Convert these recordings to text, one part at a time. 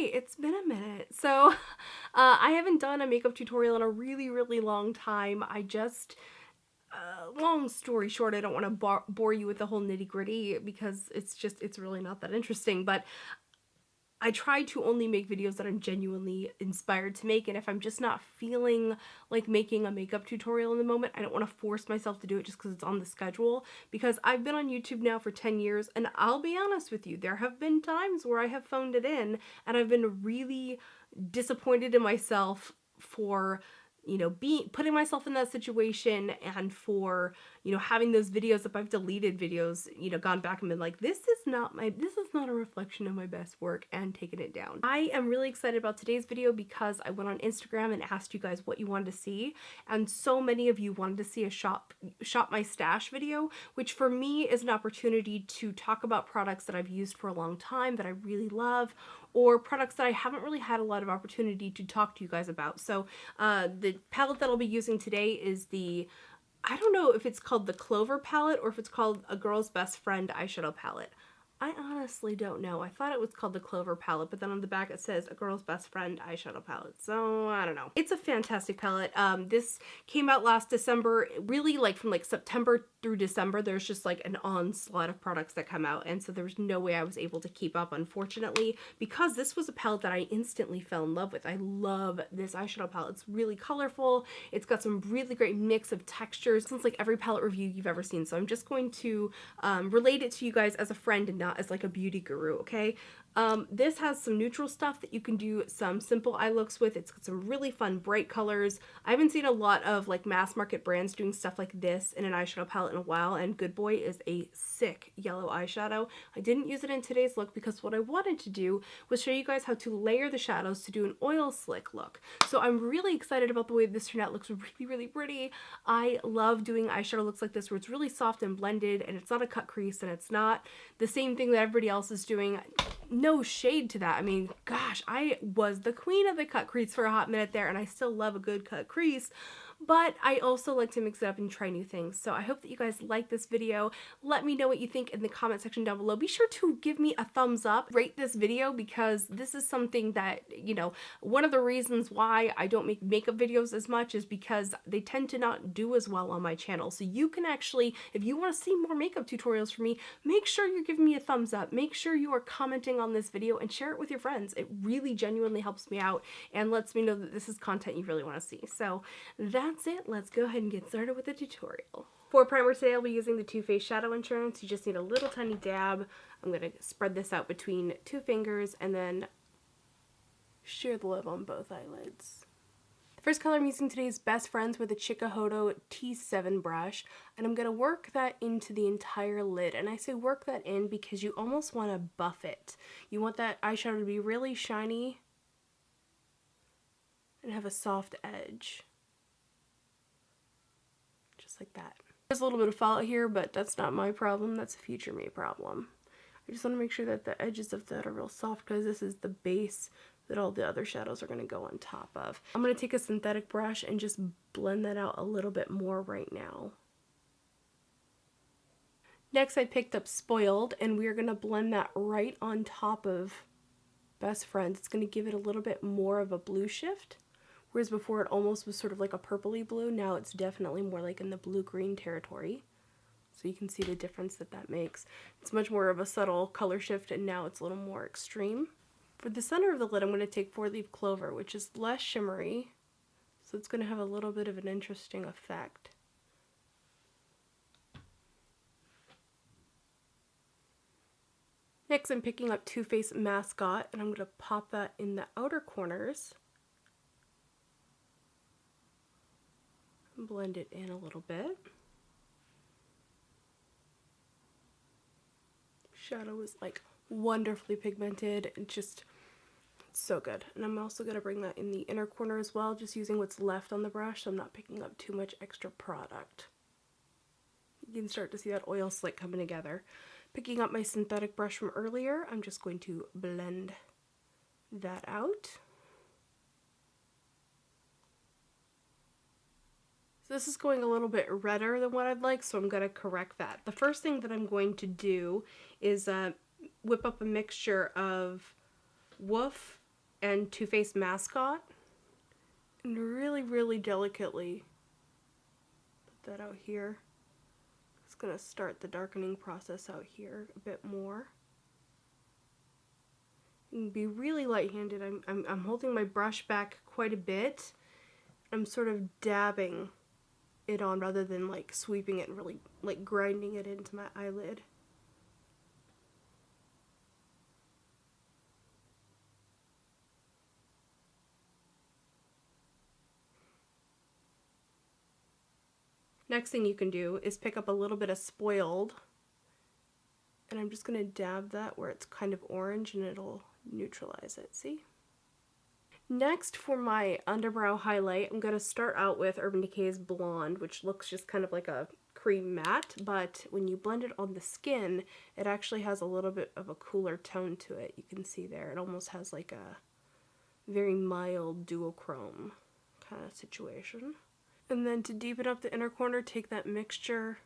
Hey, it's been a minute. So I haven't done a makeup tutorial in a really long time. Long story short, I don't want to bore you with the whole nitty gritty because it's really not that interesting, but I try to only make videos that I'm genuinely inspired to make, and if I'm just not feeling like making a makeup tutorial in the moment, I don't want to force myself to do it just because it's on the schedule, because I've been on YouTube now for 10 years, and I'll be honest with you, there have been times where I have phoned it in, and I've been really disappointed in myself for putting myself in that situation, and for, having those videos, if I've deleted videos, gone back and been like, this is not a reflection of my best work, and taken it down. I am really excited about today's video because I went on Instagram and asked you guys what you wanted to see, and so many of you wanted to see a shop my stash video, which for me is an opportunity to talk about products that I've used for a long time that I really love, or products that I haven't really had a lot of opportunity to talk to you guys about. So the palette that I'll be using today is I don't know if it's called the Clover palette or if it's called A Girl's Best Friend eyeshadow palette. I honestly don't know. I thought it was called the Clover palette, but then on the back it says A Girl's Best Friend eyeshadow palette. So I don't know. It's a fantastic palette. This came out last December. Really, from September through December, there's just an onslaught of products that come out, and so there was no way I was able to keep up, unfortunately, because this was a palette that I instantly fell in love with. I love this eyeshadow palette. It's really colorful. It's got some really great mix of textures. It's like every palette review you've ever seen, so I'm just going to relate it to you guys as a friend and not as a beauty guru, okay? This has some neutral stuff that you can do some simple eye looks with. It's got some really fun bright colors. I haven't seen a lot of mass market brands doing stuff like this in an eyeshadow palette in a while, and Good Boy is a sick yellow eyeshadow. I didn't use it in today's look because what I wanted to do was show you guys how to layer the shadows to do an oil slick look. So I'm really excited about the way this turned out. It looks really pretty. I love doing eyeshadow looks like this where it's really soft and blended, and it's not a cut crease, and it's not the same thing that everybody else is doing. No shade to that. I mean, gosh, I was the queen of the cut crease for a hot minute there, and I still love a good cut crease, but I also like to mix it up and try new things. So I hope that you guys like this video. Let me know what you think in the comment section down below. Be sure to give me a thumbs up, rate this video, because this is something that, one of the reasons why I don't make makeup videos as much is because they tend to not do as well on my channel. So you can actually, if you want to see more makeup tutorials from me, make sure you're giving me a thumbs up. Make sure you are commenting on this video and share it with your friends. It really genuinely helps me out and lets me know that this is content you really want to see. So that's it. Let's go ahead and get started with the tutorial. For primer today, I'll be using the Too Faced Shadow Insurance. You just need a little tiny dab. I'm going to spread this out between two fingers and then sheer the lid on both eyelids. The first color I'm using today is Best Friends with a Chikuhodo T7 brush, and I'm going to work that into the entire lid. And I say work that in because you almost want to buff it. You want that eyeshadow to be really shiny and have a soft edge. Just like that. There's a little bit of fallout here, but that's not my problem. That's a future me problem. I just want to make sure that the edges of that are real soft because this is the base that all the other shadows are going to go on top of. I'm going to take a synthetic brush and just blend that out a little bit more right now. Next, I picked up Spoiled, and we're going to blend that right on top of Best Friends. It's going to give it a little bit more of a blue shift. Whereas before it almost was sort of like a purpley blue, now it's definitely more like in the blue-green territory. So you can see the difference that makes. It's much more of a subtle color shift, and now it's a little more extreme. For the center of the lid, I'm going to take 4-Leaf Clover, which is less shimmery, so it's going to have a little bit of an interesting effect. Next, I'm picking up Too Faced Mascot, and I'm going to pop that in the outer corners. Blend it in a little bit. Shadow is wonderfully pigmented and just so good. And I'm also going to bring that in the inner corner as well, just using what's left on the brush so I'm not picking up too much extra product. You can start to see that oil slick coming together. Picking up my synthetic brush from earlier, I'm just going to blend that out. This is going a little bit redder than what I'd like, so I'm going to correct that. The first thing that I'm going to do is whip up a mixture of Woof, and Too Faced Mascot. And really, really delicately put that out here. It's going to start the darkening process out here a bit more. You can be really light-handed. I'm holding my brush back quite a bit. I'm sort of dabbing it on rather than like sweeping it and really like grinding it into my eyelid. Next thing you can do is pick up a little bit of Spoiled, and I'm just going to dab that where it's kind of orange and it'll neutralize it, see? Next, for my underbrow highlight, I'm going to start out with Urban Decay's Blonde, which looks just kind of like a cream matte, but when you blend it on the skin, it actually has a little bit of a cooler tone to it. You can see there, it almost has like a very mild duochrome kind of situation. And then to deepen up the inner corner, take that mixture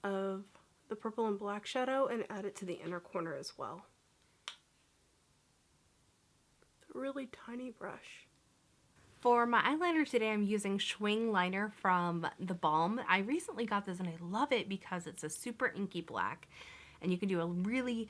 of the purple and black shadow and add it to the inner corner as well. It's a really tiny brush. For my eyeliner today, I'm using Schwing Liner from The Balm. I recently got this and I love it because it's a super inky black and you can do a really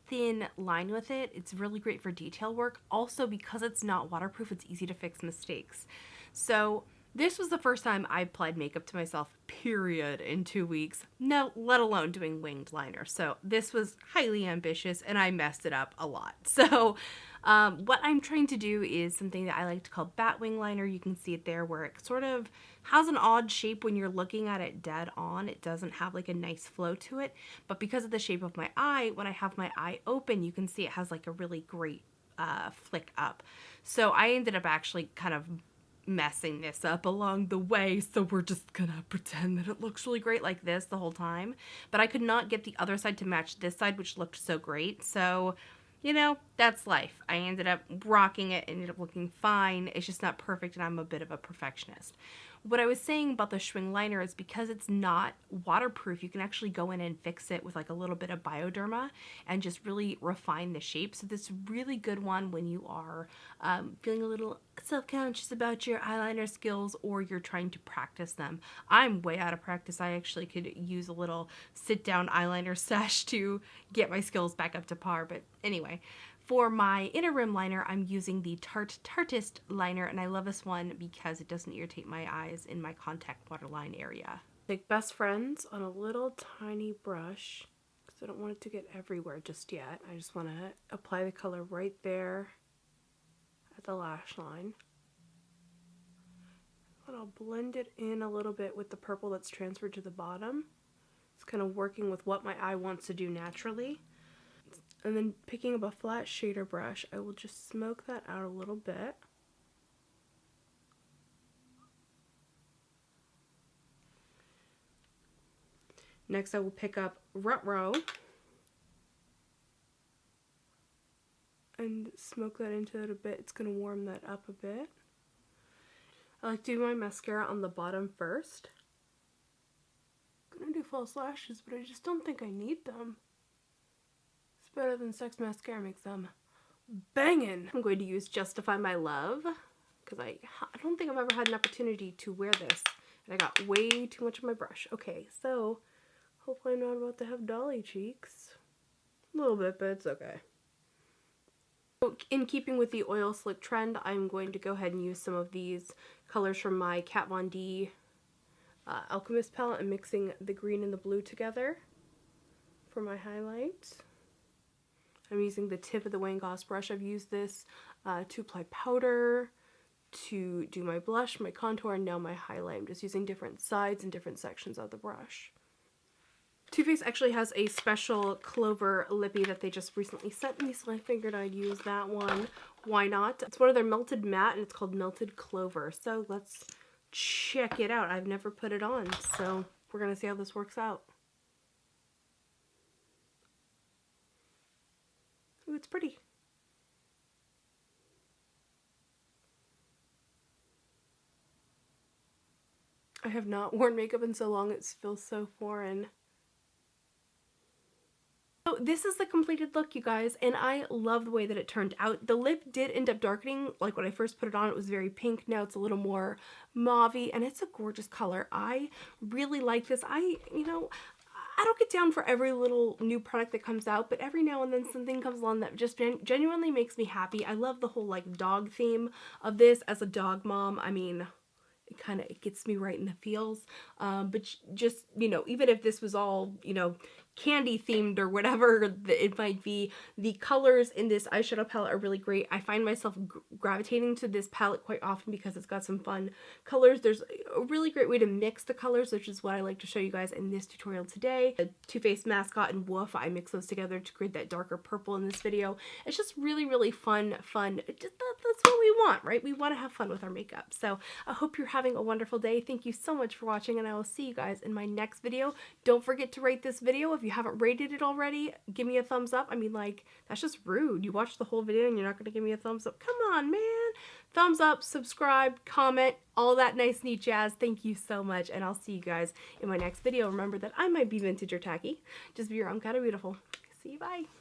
thin line with it. It's really great for detail work. Also, because it's not waterproof, it's easy to fix mistakes. So this was the first time I applied makeup to myself, period, in 2 weeks, no, let alone doing winged liner. So this was highly ambitious and I messed it up a lot. So what I'm trying to do is something that I like to call batwing liner. You can see it there where it sort of has an odd shape when you're looking at it dead on. It doesn't have like a nice flow to it, but because of the shape of my eye, when I have my eye open, you can see it has like a really great flick up. So I ended up actually kind of messing this up along the way, so we're just gonna pretend that it looks really great like this the whole time. But I could not get the other side to match this side, which looked so great. So, you know, that's life. I ended up rocking it, ended up looking fine. It's just not perfect, and I'm a bit of a perfectionist. What I was saying about the Schwing Liner is because it's not waterproof, you can actually go in and fix it with like a little bit of Bioderma and just really refine the shape. So this is a really good one when you are feeling a little self-conscious about your eyeliner skills or you're trying to practice them. I'm way out of practice. I actually could use a little sit-down eyeliner sesh to get my skills back up to par. But anyway, for my inner rim liner, I'm using the Tartist liner, and I love this one because it doesn't irritate my eyes in my contact waterline area. Take Best Friends on a little tiny brush because I don't want it to get everywhere just yet. I just want to apply the color right there at the lash line. And I'll blend it in a little bit with the purple that's transferred to the bottom. It's kind of working with what my eye wants to do naturally. And then picking up a flat shader brush, I will just smoke that out a little bit. Next, I will pick up Ruh-Roh and smoke that into it a bit. It's going to warm that up a bit. I like to do my mascara on the bottom first. I'm going to do false lashes, but I just don't think I need them. It's better than Sex Mascara makes them bangin'. I'm going to use Justify My Love because I don't think I've ever had an opportunity to wear this. And I got way too much of my brush. Okay, so hopefully I'm not about to have dolly cheeks. A little bit, but it's okay. So in keeping with the oil slick trend, I'm going to go ahead and use some of these colors from my Kat Von D Alchemist palette and mixing the green and the blue together for my highlight. I'm using the tip of the Wayne Goss brush. I've used this to apply powder, to do my blush, my contour, and now my highlight. I'm just using different sides and different sections of the brush. Too Faced actually has a special Clover lippy that they just recently sent me, so I figured I'd use that one. Why not? It's one of their Melted Matte, and it's called Melted Clover. So let's check it out. I've never put it on, so we're going to see how this works out. Ooh, it's pretty. I have not worn makeup in so long, it feels so foreign. So this is the completed look, you guys, and I love the way that it turned out. The lip did end up darkening. Like when I first put it on, it was very pink. Now it's a little more mauvey, and it's a gorgeous color. I really like this. You know, I don't get down for every little new product that comes out, but every now and then something comes along that just genuinely makes me happy. I love the whole like dog theme of this. As a dog mom, I mean, it gets me right in the feels. But just, you know, even if this was all, you know, candy themed or whatever it might be, the colors in this eyeshadow palette are really great. I find myself gravitating to this palette quite often because it's got some fun colors. There's a really great way to mix the colors, which is what I like to show you guys in this tutorial today. The Too Faced Mascot and Woof, I mix those together to create that darker purple in this video. It's just really, really fun. That's what we want, right? We want to have fun with our makeup. So I hope you're having a wonderful day. Thank you so much for watching, and I will see you guys in my next video. Don't forget to rate this video. If you haven't rated it already, give me a thumbs up. I mean, like, that's just rude. You watched the whole video and you're not going to give me a thumbs up. Come on, man. Thumbs up, subscribe, comment, all that nice, neat jazz. Thank you so much, and I'll see you guys in my next video. Remember that I might be vintage or tacky. Just be your own kind of beautiful. See you, bye.